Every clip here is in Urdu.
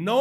9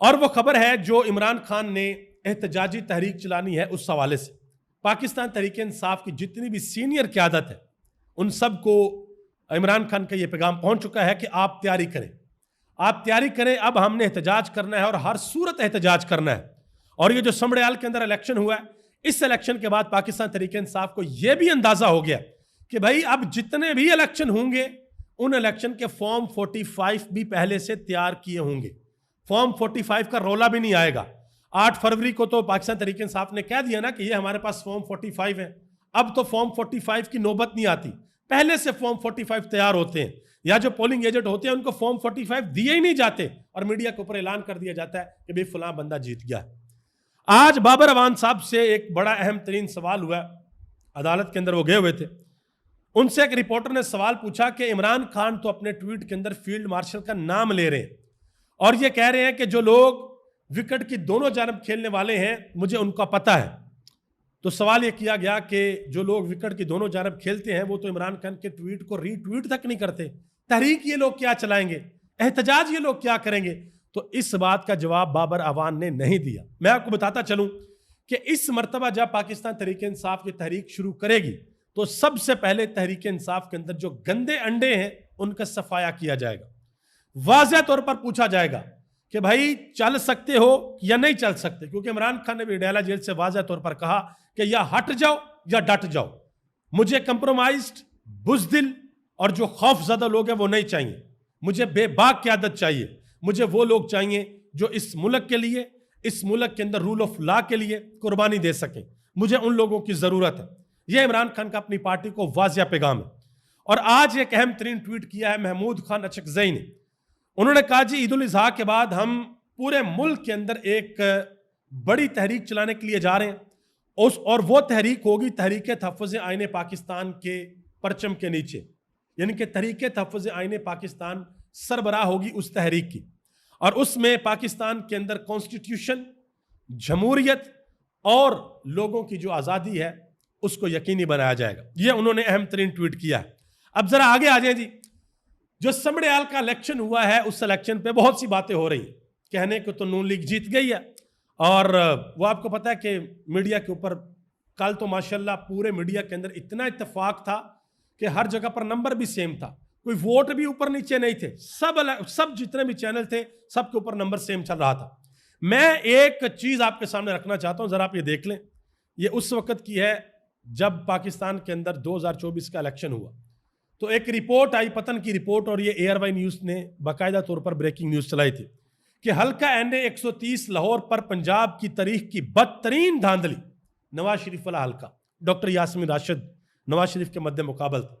اور وہ خبر ہے جو عمران خان نے احتجاجی تحریک چلانی ہے اس حوالے سے پاکستان تحریک انصاف کی جتنی بھی سینئر قیادت ہے ان سب کو عمران خان کا یہ پیغام پہنچ چکا ہے کہ آپ تیاری کریں، اب ہم نے احتجاج کرنا ہے اور ہر صورت احتجاج کرنا ہے۔ اور یہ جو سمڑیال کے اندر الیکشن ہوا ہے، اس الیکشن کے بعد پاکستان تحریک انصاف کو یہ بھی اندازہ ہو گیا کہ بھائی اب جتنے بھی الیکشن ہوں گے ان الیکشن کے فارم 45 بھی پہلے سے تیار کیے ہوں گے، فارم 45 کا رولا بھی نہیں آئے گا۔ 8 فروری کو تو پاکستان تحریک انصاف نے کہہ دیا نا کہ یہ ہمارے پاس فارم 45 ہے، اب تو فارم 45 کی نوبت نہیں آتی، پہلے سے فارم 45 تیار ہوتے ہیں، یا جو پولنگ ایجنٹ ہوتے ہیں ان کو فارم 45 دیے ہی نہیں جاتے اور میڈیا کے اوپر اعلان کر دیا جاتا ہے کہ بھئی فلاں بندہ جیت گیا ہے۔ آج بابر اعوان صاحب سے ایک بڑا اہم ترین سوال ہوا، عدالت کے اندر وہ گئے ہوئے تھے، ان سے ایک رپورٹر نے سوال پوچھا کہ عمران خان تو اپنے ٹویٹ کے اندر فیلڈ مارشل کا نام لے رہے ہیں اور یہ کہہ رہے ہیں کہ جو لوگ وکٹ کی دونوں جانب کھیلنے والے ہیں مجھے ان کا پتہ ہے۔ تو سوال یہ کیا گیا کہ جو لوگ وکٹ کی دونوں جانب کھیلتے ہیں وہ تو عمران خان کے ٹویٹ کو ری ٹویٹ تک نہیں کرتے، تحریک یہ لوگ کیا چلائیں گے، احتجاج یہ لوگ کیا کریں گے؟ تو اس بات کا جواب بابر اعوان نے نہیں دیا۔ میں آپ کو بتاتا چلوں کہ اس مرتبہ جب پاکستان تحریک انصاف کی تحریک شروع کرے گی تو سب سے پہلے تحریک انصاف کے اندر جو گندے انڈے ہیں ان کا صفایا کیا جائے گا، واضح طور پر پوچھا جائے گا کہ بھائی چل سکتے ہو یا نہیں چل سکتے، کیونکہ عمران خان نے بھی ڈیلا جیل سے واضح طور پر کہا کہ یا ہٹ جاؤ یا ڈٹ جاؤ، مجھے کمپرومائزڈ، بزدل اور جو خوف زدہ لوگ ہیں وہ نہیں چاہیے، مجھے بے باک قیادت چاہیے، مجھے وہ لوگ چاہیے جو اس ملک کے لیے، اس ملک کے اندر رول آف لا کے لیے قربانی دے سکیں، مجھے ان لوگوں کی ضرورت ہے۔ یہ عمران خان کا اپنی پارٹی کو واضح پیغام ہے۔ اور آج ایک اہم ترین ٹویٹ کیا ہے محمود خان اچکزئی نے، انہوں نے کہا جی عید الاضحیٰ کے بعد ہم پورے ملک کے اندر ایک بڑی تحریک چلانے کے لیے جا رہے ہیں، اور وہ تحریک ہوگی تحریک تحفظ آئین پاکستان کے پرچم کے نیچے، یعنی کہ تحریک تحفظ آئین پاکستان سربراہ ہوگی اس تحریک کی، اور اس میں پاکستان کے اندر کانسٹیٹیوشن، جمہوریت اور لوگوں کی جو آزادی ہے اس کو یقینی بنایا جائے گا۔ یہ انہوں نے اہم ترین ٹویٹ کیا ہے۔ اب ذرا آگے آ جائیں جی، جو سمڑیال کا الیکشن ہوا ہے اس الیکشن پہ بہت سی باتیں ہو رہی ہیں، کہنے کو تو نون لیگ جیت گئی ہے، اور وہ آپ کو پتا ہے کہ میڈیا کے اوپر کل تو ماشاءاللہ پورے میڈیا کے اندر اتنا اتفاق تھا کہ ہر جگہ پر نمبر بھی سیم تھا، کوئی ووٹ بھی اوپر نیچے نہیں تھے، سب جتنے بھی چینل تھے سب کے اوپر نمبر سیم چل رہا تھا۔ میں ایک چیز آپ کے سامنے رکھنا چاہتا ہوں، ذرا آپ یہ دیکھ لیں، یہ اس وقت کی ہے جب پاکستان کے اندر 2024 کا الیکشن ہوا، تو ایک رپورٹ آئی، پتن کی رپورٹ، اور یہ ایئر وائی نیوز نے باقاعدہ طور پر بریکنگ نیوز چلائی تھی کہ حلقہ این اے 130 لاہور پر پنجاب کی تاریخ کی بدترین دھاندلی، نواز شریف والا حلقہ، ڈاکٹر یاسمین راشد نواز شریف کے مد مقابل تھا۔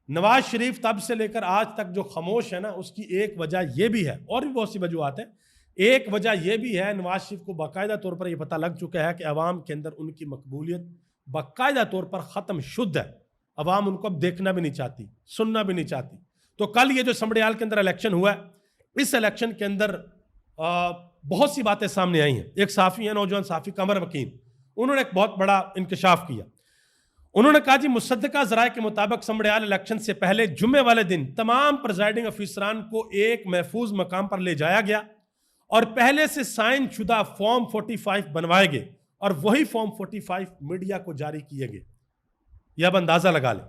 نواز شریف تب سے لے کر آج تک جو خاموش ہے نا، اس کی ایک وجہ یہ بھی ہے، اور بھی بہت سی وجوہات ہیں، ایک وجہ یہ بھی ہے نواز شریف کو باقاعدہ طور پر یہ پتہ لگ چکا ہے کہ عوام کے اندر ان کی مقبولیت باقاعدہ طور پر ختم شد ہے، عوام ان کو اب دیکھنا بھی نہیں چاہتی، سننا بھی نہیں چاہتی۔ تو کل یہ جو سمڑیال کے اندر الیکشن ہوا ہے، اس الیکشن کے اندر بہت سی باتیں سامنے آئی ہیں۔ ایک صحافی ہیں، نوجوان صحافی قمر مکین، انہوں نے ایک بہت بڑا انکشاف کیا۔ انہوں نے کہا جی مصدقہ ذرائع کے مطابق سمڑیال الیکشن سے پہلے جمعے والے دن تمام پریزائڈنگ افیسران کو ایک محفوظ مقام پر لے جایا گیا اور پہلے سے سائن شدہ فارم 45 بنوائے گئے اور وہی فارم 45 میڈیا کو جاری کیے گئے۔ یہ اب اندازہ لگا لیں۔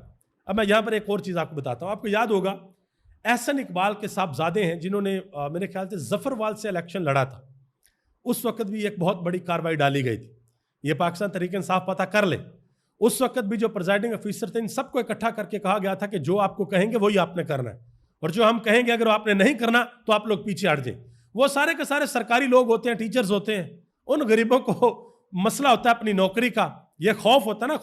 اب میں یہاں پر ایک اور چیز آپ کو بتاتا ہوں۔ آپ کو یاد ہوگا احسن اقبال کے صاحبزادے ہیں جنہوں نے میرے خیال سے ظفروال سے الیکشن لڑا تھا، اس وقت بھی ایک بہت بڑی کارروائی ڈالی گئی تھی۔ یہ پاکستان تحریک انصاف پتہ کر لے، اس وقت بھی جو پریزائڈنگ افیسر تھے ان سب کو اکٹھا کر کے کہا گیا تھا کہ جو آپ کو کہیں گے وہی آپ نے کرنا ہے، اور جو ہم کہیں گے اگر آپ نے نہیں کرنا تو آپ لوگ پیچھے ہٹ جائیں۔ وہ سارے کے سارے سرکاری لوگ ہوتے ہیں، ٹیچرز ہوتے ہیں، ان غریبوں کو مسئلہ ہوتا ہے اپنی نوکری کا، یہ خوف ہوتا ہے نا،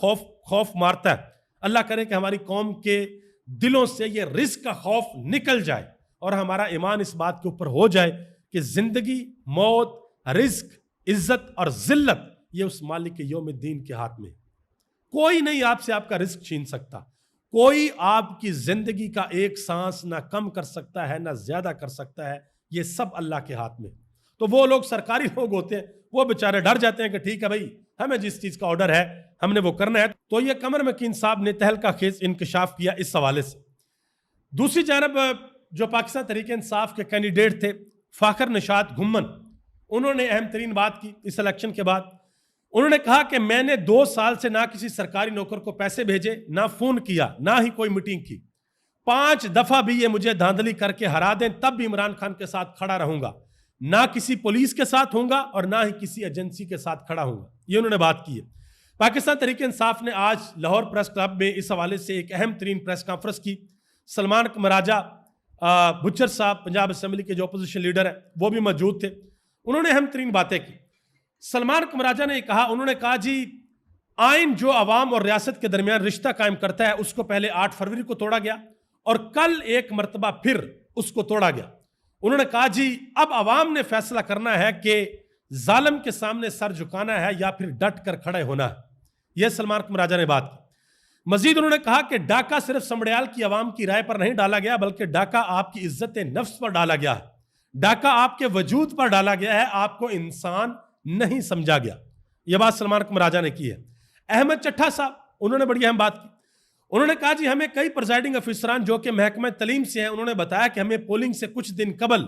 خوف مارتا ہے۔ اللہ کرے کہ ہماری قوم کے دلوں سے یہ رزق کا خوف نکل جائے اور ہمارا ایمان اس بات کے اوپر ہو جائے کہ زندگی، موت، رزق، عزت اور ذلت یہ اس مالک یوم الدین کے ہاتھ میں۔ کوئی نہیں آپ سے آپ کا رزق چھین سکتا، کوئی آپ کی زندگی کا ایک سانس نہ کم کر سکتا ہے نہ زیادہ کر سکتا ہے، یہ سب اللہ کے ہاتھ میں۔ تو وہ لوگ سرکاری لوگ ہوتے ہیں، وہ بیچارے ڈر جاتے ہیں کہ ٹھیک ہے بھائی ہمیں جس چیز کا آرڈر ہے ہم نے وہ کرنا ہے۔ تو یہ قمر مکین صاحب نے تہلکہ خیز انکشاف کیا اس حوالے سے۔ دوسری جانب جو پاکستان تحریک انصاف کے کینڈیڈیٹ تھے فاخر نشاط گھمن، انہوں نے اہم ترین بات کی اس الیکشن کے بعد. انہوں نے کہا کہ میں نے 2 سال سے نہ کسی سرکاری نوکر کو پیسے بھیجے، نہ فون کیا، نہ ہی کوئی میٹنگ کی. 5 دفعہ بھی یہ مجھے دھاندلی کر کے ہرا دیں تب بھی عمران خان کے ساتھ کھڑا رہوں گا. نہ کسی پولیس کے ساتھ ہوں گا اور نہ ہی کسی ایجنسی کے ساتھ کھڑا ہوں گا. یہ انہوں نے بات کی ہے. پاکستان تحریک انصاف نے آج لاہور پریس کلب میں اس حوالے سے ایک اہم ترین پریس کانفرنس کی. سلمان مراجہ بچر صاحب پنجاب اسمبلی کے جو اپوزیشن لیڈر ہیں وہ بھی موجود تھے. انہوں نے اہم ترین باتیں کی. سلمان مراجہ نے کہا، انہوں نے کہا جی آئین جو عوام اور ریاست کے درمیان رشتہ قائم کرتا ہے اس کو پہلے 8 فروری کو توڑا گیا اور کل ایک مرتبہ پھر اس کو توڑا گیا. انہوں نے کہا جی اب عوام نے فیصلہ کرنا ہے کہ ظالم کے سامنے سر جھکانا ہے یا پھر ڈٹ کر کھڑے ہونا ہے. یہ سلمان مراجہ نے بات کی. مزید انہوں نے کہا کہ ڈاکہ صرف سمڑیال کی عوام کی رائے پر نہیں ڈالا گیا بلکہ ڈاکہ آپ کی عزت نفس پر ڈالا گیا ہے. ڈاکہ آپ کے وجود پر ڈالا گیا ہے، آپ کو انسان نہیں سمجھا گیا. یہ بات سلمان مراجہ نے کی ہے. احمد چٹھا صاحب انہوں نے بڑی اہم بات کی. انہوں نے کہا جی ہمیں کئی پریزائڈنگ افسران جو کہ محکمہ تعلیم سے ہیں انہوں نے بتایا کہ ہمیں پولنگ سے کچھ دن قبل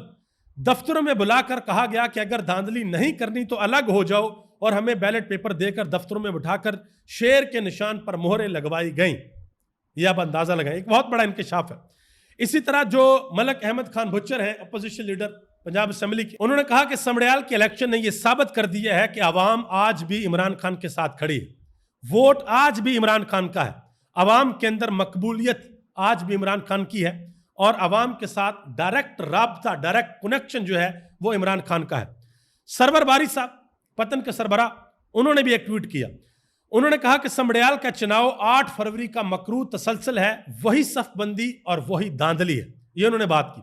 دفتروں میں بلا کر کہا گیا کہ اگر دھاندلی نہیں کرنی تو الگ ہو جاؤ، اور ہمیں بیلٹ پیپر دے کر دفتروں میں بٹھا کر شیر کے نشان پر مہریں لگوائی گئیں. یہ آپ اندازہ لگائیں، ایک بہت بڑا انکشاف ہے. اسی طرح جو ملک احمد خان بچر ہیں اپوزیشن لیڈر پنجاب اسمبلی کی، انہوں نے کہا کہ سمڑیال کے الیکشن نے یہ ثابت کر دیا ہے کہ عوام آج بھی عمران خان کے ساتھ کھڑی ہے. ووٹ آج بھی عمران خان کا ہے. عوام کے اندر مقبولیت آج بھی عمران خان کی ہے اور عوام کے ساتھ ڈائریکٹ رابطہ، ڈائریکٹ کنیکشن جو ہے وہ عمران خان کا ہے. سرور باری صاحب پتن کے سربراہ انہوں نے بھی ایک ٹویٹ کیا. انہوں نے کہا کہ سمڑیال کا چناؤ 8 فروری کا مکروہ تسلسل ہے، وہی صف بندی اور وہی دھاندلی ہے. یہ انہوں نے بات کی.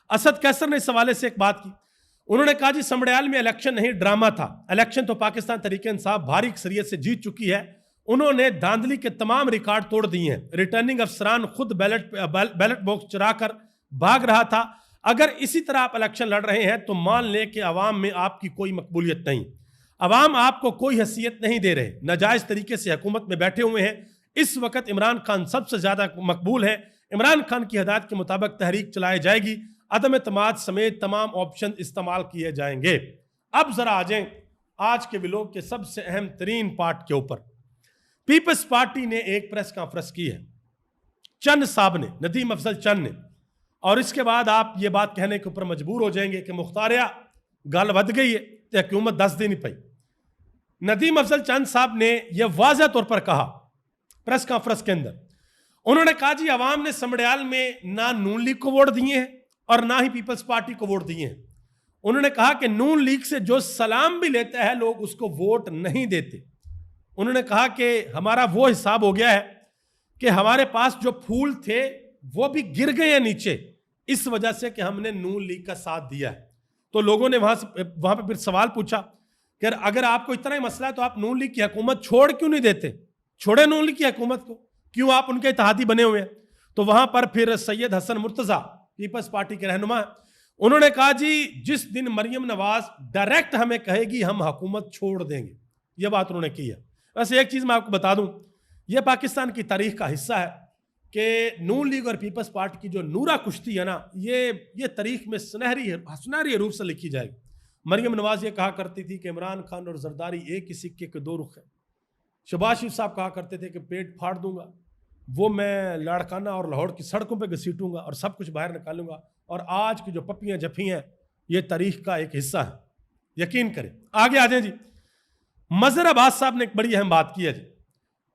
اسد کیسر نے اس حوالے سے ایک بات کی. انہوں نے کہا جی سمڑیال میں الیکشن نہیں ڈرامہ تھا. الیکشن تو پاکستان تحریک انصاف بھاری اکثریت سے جیت چکی ہے. انہوں نے دھاندلی کے تمام ریکارڈ توڑ دیے ہیں. ریٹرننگ افسران خود بیلٹ باکس چرا کر بھاگ رہا تھا. اگر اسی طرح آپ الیکشن لڑ رہے ہیں تو مان لیں کہ عوام میں آپ کی کوئی مقبولیت نہیں. عوام آپ کو کوئی حیثیت نہیں دے رہے. ناجائز طریقے سے حکومت میں بیٹھے ہوئے ہیں. اس وقت عمران خان سب سے زیادہ مقبول ہے. عمران خان کی ہدایت کے مطابق تحریک چلائی جائے گی. عدم اعتماد سمیت تمام آپشن استعمال کیے جائیں گے. اب ذرا آ جائیں آج کے ویلوگ کے سب سے اہم ترین پارٹ کے اوپر. پیپلز پارٹی نے ایک پریس کانفرنس کی ہے چند صاحب نے، ندیم افضل چند نے، اور اس کے بعد آپ یہ بات کہنے کے اوپر مجبور ہو جائیں گے کہ مختاریہ گل ود گئی ہے تو حکومت 10 دن ہی پئی. ندیم افضل چند صاحب نے یہ واضح طور پر کہا پریس کانفرنس کے اندر. انہوں نے کہا جی عوام نے سمڑیال میں نہ نون لیگ کو ووٹ دیے ہیں اور نہ ہی پیپلز پارٹی کو ووٹ دیے ہیں. انہوں نے کہا کہ نون لیگ سے جو سلام بھی لیتا ہے لوگ اس کو ووٹ نہیں دیتے. انہوں نے کہا کہ ہمارا وہ حساب ہو گیا ہے کہ ہمارے پاس جو پھول تھے وہ بھی گر گئے ہیں نیچے اس وجہ سے کہ ہم نے نون لیگ کا ساتھ دیا ہے. تو لوگوں نے وہاں پہ پھر سوال پوچھا کہ اگر آپ کو اتنا ہی مسئلہ ہے تو آپ نون لیگ کی حکومت چھوڑ کیوں نہیں دیتے؟ چھوڑے نون لیگ کی حکومت کو، کیوں آپ ان کے اتحادی بنے ہوئے ہیں؟ تو وہاں پر پھر سید حسن مرتضیٰ پیپلز پارٹی کے رہنما انہوں نے کہا جی جس دن مریم نواز ڈائریکٹ ہمیں کہے گی ہم حکومت چھوڑ دیں گے. یہ بات انہوں نے کی ہے. ویسے ایک چیز میں آپ کو بتا دوں، یہ پاکستان کی تاریخ کا حصہ ہے کہ نون لیگ اور پیپلز پارٹی کی جو نورا کشتی ہے نا، یہ تاریخ میں سنہری حروف سے لکھی جائے گی. مریم نواز یہ کہا کرتی تھی کہ عمران خان اور زرداری ایک ہی سکے کے 2 رخ ہیں. شہباز شریف صاحب کہا کرتے تھے کہ پیٹ پھاڑ دوں گا، وہ میں لاڑکانہ اور لاہور کی سڑکوں پہ گھسیٹوں گا اور سب کچھ باہر نکالوں گا. اور آج کی جو پپیاں جفی ہیں یہ تاریخ کا ایک حصہ ہے، یقین کریں. آگے آ جائیں جی. مظہر عباس صاحب نے ایک بڑی اہم بات کی ہے جی.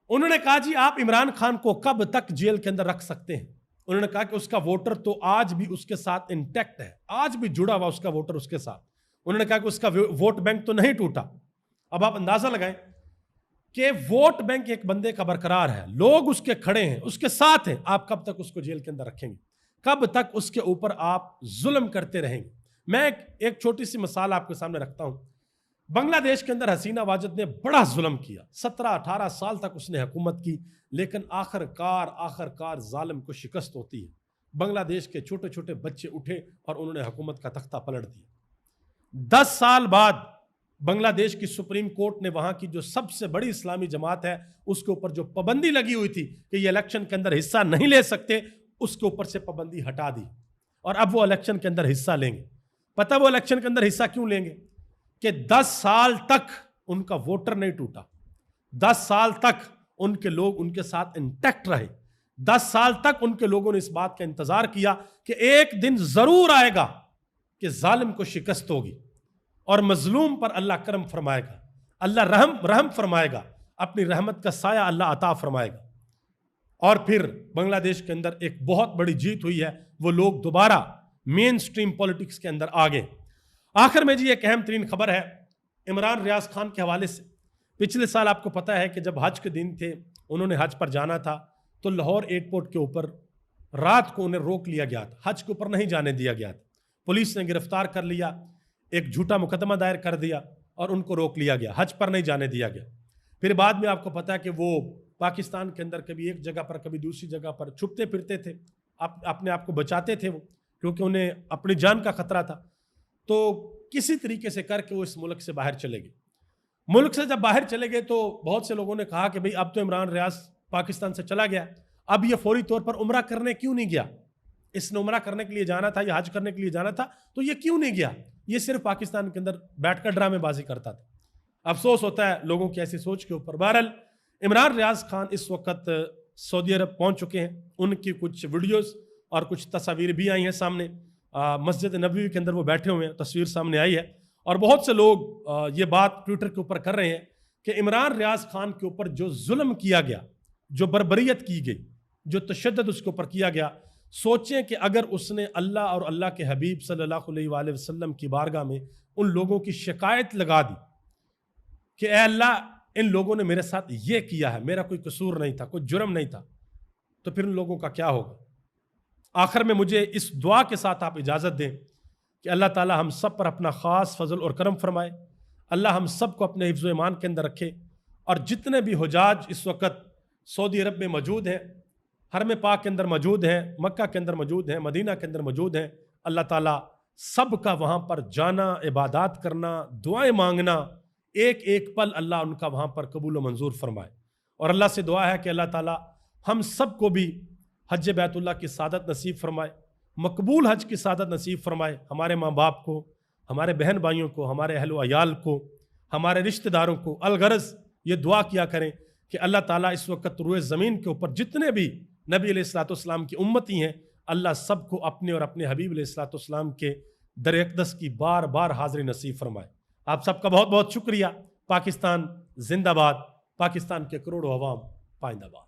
انہوں نے کہا جی آپ عمران خان کو کب تک جیل کے اندر رکھ سکتے ہیں؟ انہوں نے کہا کہ اس کا ووٹر تو آج بھی اس کے ساتھ انٹیکٹ ہے، آج بھی جڑا ہوا اس کا ووٹر اس کے ساتھ. انہوں نے کہا کہ اس کا ووٹ بینک تو نہیں ٹوٹا. اب آپ اندازہ لگائیں کہ ووٹ بینک ایک بندے کا برقرار ہے، لوگ اس کے کھڑے ہیں، اس کے ساتھ ہیں. آپ کب تک اس کو جیل کے اندر رکھیں گے؟ کب تک اس کے اوپر آپ ظلم کرتے رہیں گے؟ میں ایک چھوٹی سی مثال آپ کے سامنے رکھتا ہوں. بنگلہ دیش کے اندر حسینہ واجد نے بڑا ظلم کیا. 17-18 سال تک اس نے حکومت کی، لیکن آخر کار ظالم کو شکست ہوتی ہے. بنگلہ دیش کے چھوٹے چھوٹے بچے اٹھے اور انہوں نے حکومت کا تختہ پلٹ دیا. 10 سال بعد بنگلہ دیش کی سپریم کورٹ نے وہاں کی جو سب سے بڑی اسلامی جماعت ہے اس کے اوپر جو پابندی لگی ہوئی تھی کہ یہ الیکشن کے اندر حصہ نہیں لے سکتے، اس کے اوپر سے پابندی ہٹا دی اور اب وہ الیکشن کے اندر حصہ لیں گے. پتہ وہ الیکشن کے اندر حصہ کیوں لیں گے؟ کہ 10 سال تک ان کا ووٹر نہیں ٹوٹا، 10 سال تک ان کے لوگ ان کے ساتھ انٹیکٹ رہے، 10 سال تک ان کے لوگوں نے اس بات کا انتظار کیا کہ ایک دن ضرور آئے گا کہ ظالم کو شکست ہوگی اور مظلوم پر اللہ کرم فرمائے گا، اللہ رحم فرمائے گا، اپنی رحمت کا سایہ اللہ عطا فرمائے گا۔ اور پھر بنگلہ دیش کے اندر ایک بہت بڑی جیت ہوئی ہے، وہ لوگ دوبارہ مین سٹریم پولیٹکس کے اندر آ گئے۔ آخر میں جی ایک اہم ترین خبر ہے عمران ریاض خان کے حوالے سے۔ پچھلے سال آپ کو پتہ ہے کہ جب حج کے دن تھے، انہوں نے حج پر جانا تھا تو لاہور ایئرپورٹ کے اوپر رات کو انہیں روک لیا گیا تھا، حج کے اوپر نہیں جانے دیا گیا تھا۔ پولیس نے گرفتار کر لیا، ایک جھوٹا مقدمہ دائر کر دیا اور ان کو روک لیا گیا، حج پر نہیں جانے دیا گیا۔ پھر بعد میں آپ کو پتہ ہے کہ وہ پاکستان کے اندر کبھی ایک جگہ پر کبھی دوسری جگہ پر چھپتے پھرتے تھے، اپنے آپ کو بچاتے تھے وہ، کیونکہ انہیں اپنی جان کا خطرہ تھا۔ تو کسی طریقے سے کر کے وہ اس ملک سے باہر چلے گئے۔ ملک سے جب باہر چلے گئے تو بہت سے لوگوں نے کہا کہ بھئی اب تو عمران ریاض پاکستان سے چلا گیا، اب یہ فوری طور پر عمرہ کرنے کیوں نہیں گیا؟ اس نے عمرہ کرنے کے لیے جانا تھا یا حج کرنے کے لیے جانا تھا تو یہ کیوں نہیں گیا؟ یہ صرف پاکستان کے اندر بیٹھ کر ڈرامے بازی کرتا تھا۔ افسوس ہوتا ہے لوگوں کی ایسی سوچ کے اوپر۔ بہرحال عمران ریاض خان اس وقت سعودی عرب پہنچ چکے ہیں، ان کی کچھ ویڈیوز اور کچھ تصاویر بھی آئی ہیں سامنے، مسجد نبوی کے اندر وہ بیٹھے ہوئے ہیں، تصویر سامنے آئی ہے، اور بہت سے لوگ یہ بات ٹویٹر کے اوپر کر رہے ہیں کہ عمران ریاض خان کے اوپر جو ظلم کیا گیا، جو بربریت کی گئی، جو تشدد اس کے اوپر کیا گیا، سوچیں کہ اگر اس نے اللہ اور اللہ کے حبیب صلی اللہ علیہ وآلہ وسلم کی بارگاہ میں ان لوگوں کی شکایت لگا دی کہ اے اللہ ان لوگوں نے میرے ساتھ یہ کیا ہے، میرا کوئی قصور نہیں تھا، کوئی جرم نہیں تھا، تو پھر ان لوگوں کا کیا ہوگا؟ آخر میں مجھے اس دعا کے ساتھ آپ اجازت دیں کہ اللہ تعالی ہم سب پر اپنا خاص فضل اور کرم فرمائے، اللہ ہم سب کو اپنے حفظ و ایمان کے اندر رکھے، اور جتنے بھی حجاج اس وقت سعودی عرب میں موجود ہیں، حرم پاک کے اندر موجود ہیں، مکہ کے اندر موجود ہیں، مدینہ کے اندر موجود ہیں، اللہ تعالیٰ سب کا وہاں پر جانا، عبادات کرنا، دعائیں مانگنا، ایک ایک پل اللہ ان کا وہاں پر قبول و منظور فرمائے۔ اور اللہ سے دعا ہے کہ اللہ تعالیٰ ہم سب کو بھی حج بیت اللہ کی سعادت نصیب فرمائے، مقبول حج کی سعادت نصیب فرمائے، ہمارے ماں باپ کو، ہمارے بہن بھائیوں کو، ہمارے اہل و عیال کو، ہمارے رشتہ داروں کو۔ الغرض یہ دعا کیا کریں کہ اللہ تعالیٰ اس وقت روئے زمین کے اوپر جتنے بھی نبی علیہ الصلوۃ والسلام کی امتی ہیں، اللہ سب کو اپنے اور اپنے حبیب علیہ الصلوۃ والسلام کے در اقدس کی بار بار حاضری نصیب فرمائے۔ آپ سب کا بہت بہت شکریہ۔ پاکستان زندہ باد، پاکستان کے کروڑوں عوام پائندہ باد۔